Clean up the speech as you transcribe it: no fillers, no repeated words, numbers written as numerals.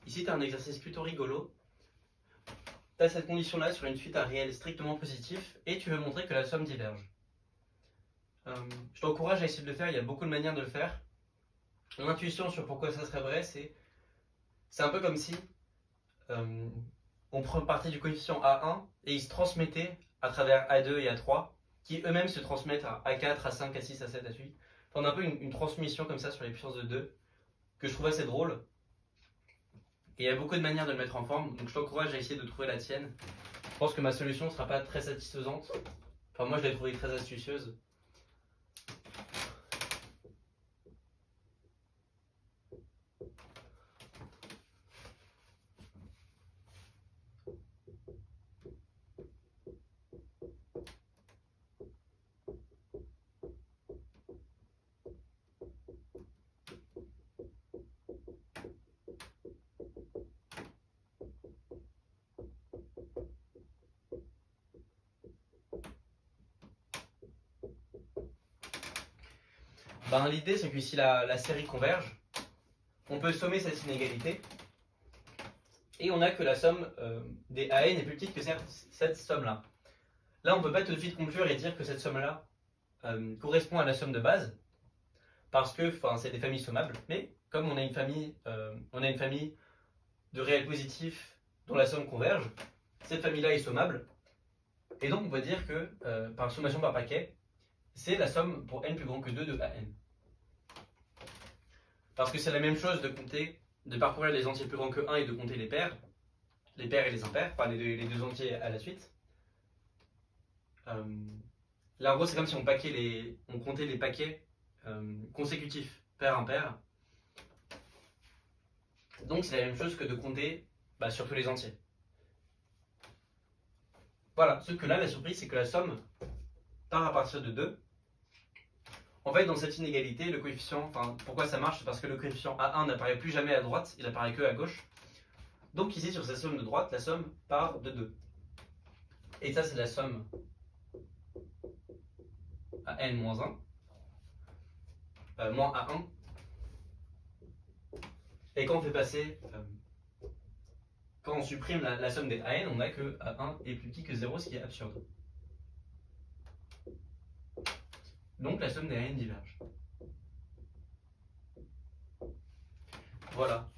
Ici, tu as un exercice plutôt rigolo. Tu as cette condition-là sur une suite à réel strictement positif et tu veux montrer que la somme diverge. Je t'encourage à essayer de le faire, il y a beaucoup de manières de le faire. Mon intuition sur pourquoi ça serait vrai, c'est un peu comme si on partait du coefficient A1 et ils se transmettaient à travers A2 et A3, qui eux-mêmes se transmettent à A4, A5, A6, A7, A8. On a un peu une transmission comme ça sur les puissances de 2, que je trouve assez drôle. Et il y a beaucoup de manières de le mettre en forme, donc je t'encourage à essayer de trouver la tienne. Je pense que ma solution ne sera pas très satisfaisante. Enfin, moi, je l'ai trouvée très astucieuse. L'idée, c'est que si la série converge, on peut sommer cette inégalité. Et on a que la somme des AN est plus petite que cette somme-là. Là, on ne peut pas tout de suite conclure et dire que cette somme-là correspond à la somme de base, parce que c'est des familles sommables, mais comme on a une famille de réels positifs dont la somme converge, cette famille-là est sommable, et donc on peut dire que par sommation par paquet, c'est la somme pour n plus grand que 2 de AN. Parce que c'est la même chose de parcourir les entiers plus grands que 1 et de compter les pairs et les impairs, enfin les deux entiers à la suite. Là, en gros, c'est comme si on comptait les paquets consécutifs, pair impair. Donc, c'est la même chose que de compter sur tous les entiers. Voilà, sauf que là, la surprise, c'est que la somme part à partir de 2. En fait, dans cette inégalité, le coefficient, pourquoi ça marche, c'est parce que le coefficient A1 n'apparaît plus jamais à droite, il apparaît que à gauche. Donc ici, sur cette somme de droite, la somme part de 2. Et ça, c'est la somme à n moins 1, moins A1. Et quand on fait passer, quand on supprime la somme des AN, on a que A1 est plus petit que 0, ce qui est absurde. Donc la somme des AN diverge. Voilà.